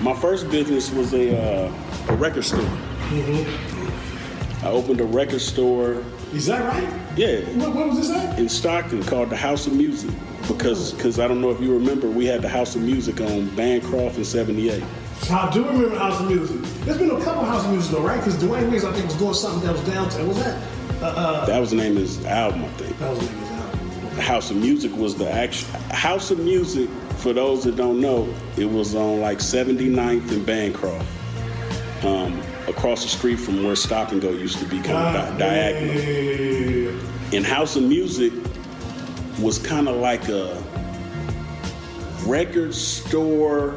My first business was a record store. I opened a record store. Is that right? Yeah. What was this at? In Stockton, called the House of Music. Because I don't know if you remember, we had the House of Music on Bancroft in 78. I do remember House of Music. There's been a couple House of Music though, right? Because Dwayne Wiggs, I think, was doing something that was downtown. What was that? That was the name of his album, I think. That was the name of his album. The House of Music was the actual House of Music. For those that don't know, it was on like 79th and Bancroft, across the street from where Stop and Go used to be, kind of diagonal. Yeah. And House of Music was kind of like a record store,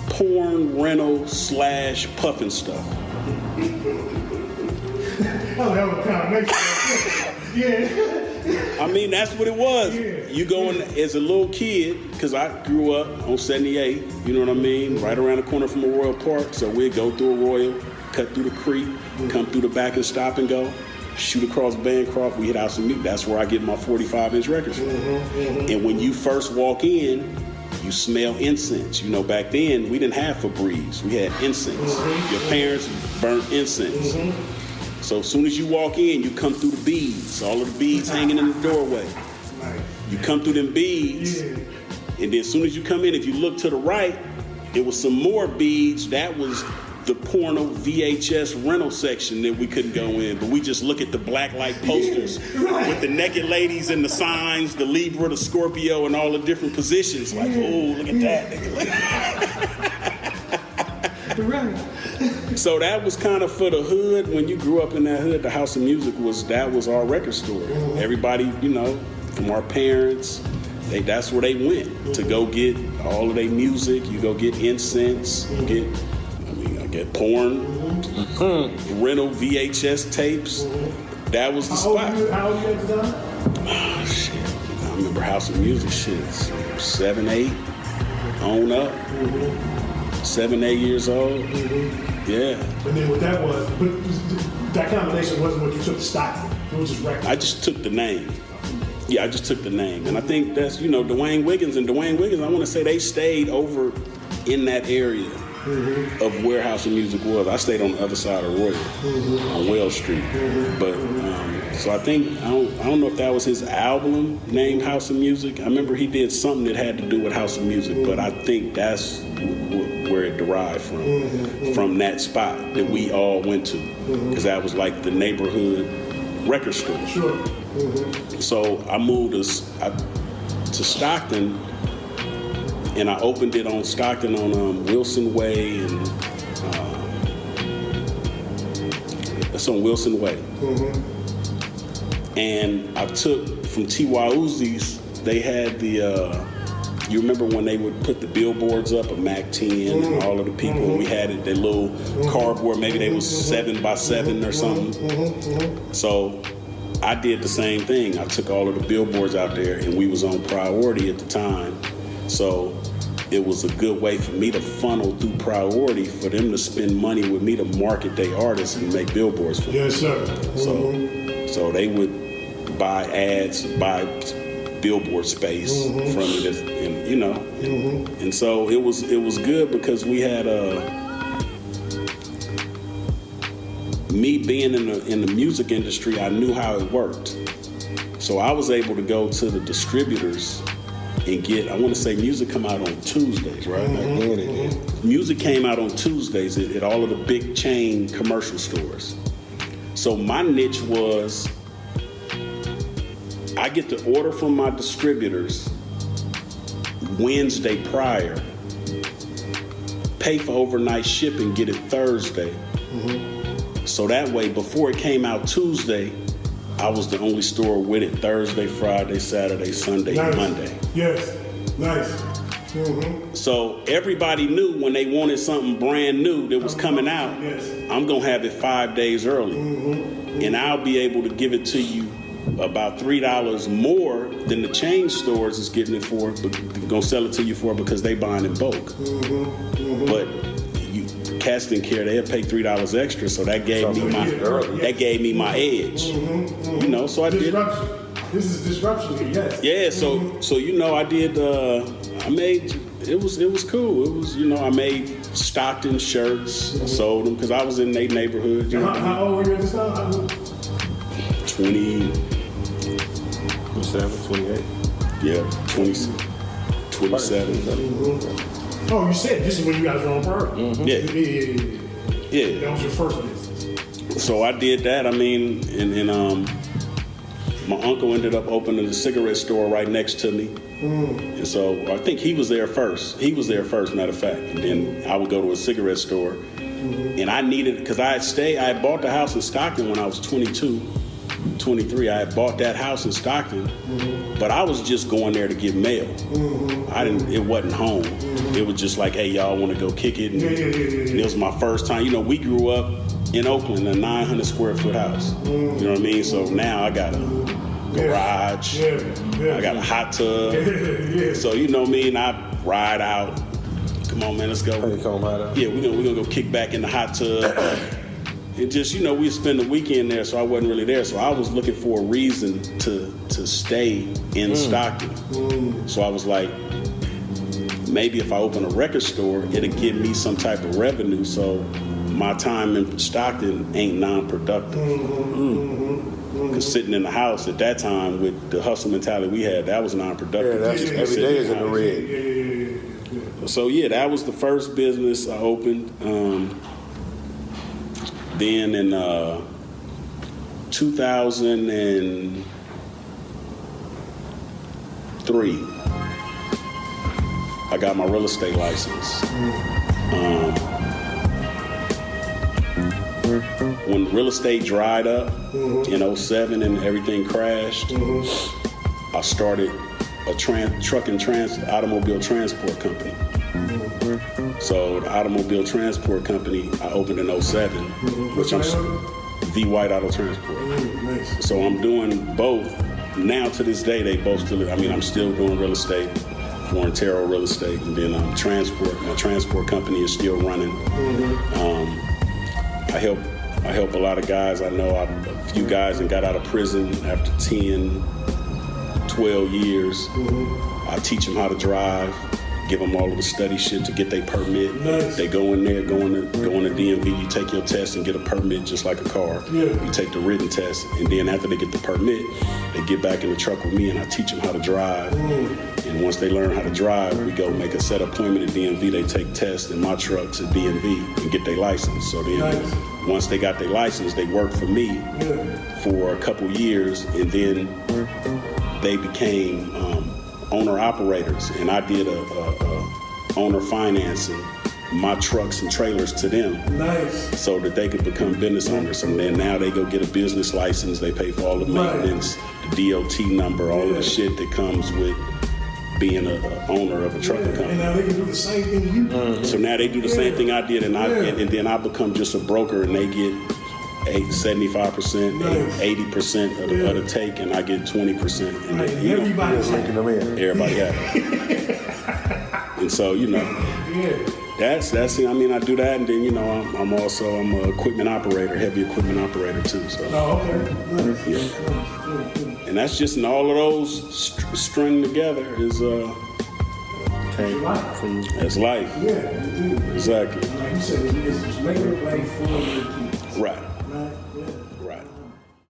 porn rental / puffin stuff. Oh, that was kind of nice. Yeah. I mean, that's what it was. Yeah. You go in as a little kid, because I grew up on 78, you know what I mean? Right around the corner from a Royal Park. So we'd go through a Royal, cut through the creek, come through the back and Stop and Go, shoot across Bancroft, we hit House of Music. That's where I get my 45-inch records from. And when you first walk in, you smell incense. You know, back then, we didn't have Febreze. We had incense. Your parents burnt incense. So as soon as you walk in, you come through the beads. All of the beads hanging in the doorway. You come through them beads, and then as soon as you come in, if you look to the right, it was some more beads. That was the porno VHS rental section that we couldn't go in, but we just look at the black light posters with the naked ladies and the signs, the Libra, the Scorpio, and all the different positions. Like, oh, look at that. So that was kind of for the hood. When you grew up in that hood, the House of Music was our record store. Everybody, you know, from our parents, that's where they went to go get all of their music. You go get incense, I get porn, rental VHS tapes. That was the spot. How old you at the time? Oh, shit. I remember House of Music shit. 7, 8, on up. 7, 8 years old. Yeah. And then what that was, but that combination wasn't what you took to Stockton. It was just record. I just took the name. Yeah, I just took the name. And I think that's, you know, Dwayne Wiggins, I want to say they stayed over in that area of where House of Music was. I stayed on the other side of Royal, on Wells Street. But, so I think, I don't know if that was his album named House of Music. I remember he did something that had to do with House of Music, but I think that's where it derived from that spot that we all went to. Because that was like the neighborhood record store. Sure. So I moved to Stockton, and I opened it on Stockton on Wilson Way, and it's on Wilson Way. And I took from T.Y. Uzi's, they had the, you remember when they would put the billboards up of Mac 10 and all of the people, we had it, their little cardboard, maybe they was 7 by 7 or something. So I did the same thing. I took all of the billboards out there, and we was on Priority at the time. So it was a good way for me to funnel through Priority for them to spend money with me to market their artists and make billboards for them. Yes, sir. So they would buy ads, buy billboard space from it, and, you know. And so it was good because we had me being in the music industry, I knew how it worked. So I was able to go to the distributors and get, I want to say music come out on Tuesdays, right? Music came out on Tuesdays at all of the big chain commercial stores. So my niche was, I get the order from my distributors Wednesday prior, pay for overnight shipping, get it Thursday. So that way, before it came out Tuesday, I was the only store with it Thursday, Friday, Saturday, Sunday, and Monday. Yes, nice. So everybody knew when they wanted something brand new that was coming out, I'm going to have it 5 days early. And I'll be able to give it to you about $3 more than the chain stores is getting it for, but they're going to sell it to you for because they buying in bulk. But cats didn't care. They'll pay $3 extra, so that gave me my edge. You know, so I did. This is disruption here, yes. Yeah, so you know, I did. I made it was cool. It was, I made Stockton shirts, sold them because I was in their neighborhood. How old were you at this time? 27, 28. Yeah, 27. Oh, you said this is when you guys were on Pearl. Yeah. Yeah. That was your first business. So I did that. I mean, and my uncle ended up opening a cigarette store right next to me. And so I think he was there first. Matter of fact. And then I would go to a cigarette store. And I needed, because I had bought the house in Stockton when I was 22, 23. I had bought that house in Stockton, but I was just going there to get mail. It wasn't home. It was just like, hey, y'all want to go kick it? And it was my first time. We grew up in Oakland, a 900 square foot house. You know what I mean? So now I got a garage. I got a hot tub. So you know me, and I ride out. Come on, man, let's go. How you come out? Yeah, we're gonna go kick back in the hot tub. It just, we spend the weekend there, so I wasn't really there. So I was looking for a reason to stay in Stockton. So I was like, maybe if I open a record store, it'll give me some type of revenue. So my time in Stockton ain't non-productive. Because sitting in the house at that time with the hustle mentality we had, that was non-productive. Yeah, that's every day is in the red. So yeah, that was the first business I opened. Then in 2003, I got my real estate license. When real estate dried up in 2007 and everything crashed, I started a automobile transport company. So the automobile transport company I opened in 2007, which I'm V White Auto Transport. Nice. So I'm doing both. Now to this day, they both still. I'm still doing real estate, Florentero Real Estate, and then transport. My transport company is still running. I help a lot of guys. I know a few guys that got out of prison after 10, 12 years. I teach them how to drive, give them all of the study shit to get their permit. Nice. They go in there, go in the DMV, you take your test and get a permit just like a car. You take the written test, and then after they get the permit, they get back in the truck with me and I teach them how to drive. And once they learn how to drive, we go make a set appointment at DMV. They take tests in my trucks at DMV and get their license. So then once they got their license, they worked for me for a couple years, and then they became owner operators, and I did a owner financing my trucks and trailers to them, so that they could become business owners. And then now they go get a business license, they pay for all the maintenance, the DOT number, all of the shit that comes with being an owner of a trucking company. And now they can do the same thing you do. So now they do the same thing I did, and and then I become just a broker, and they get 75%, 80% of the take, and I get 20%. And everybody's making them in. Everybody happy. And so, that's I do that, and then I'm a equipment operator, heavy equipment operator too. So. Oh, okay. Nice. And that's just, and all of those string together is that's life. Yeah. Exactly. Like you said, it's making a way for your kids. Right.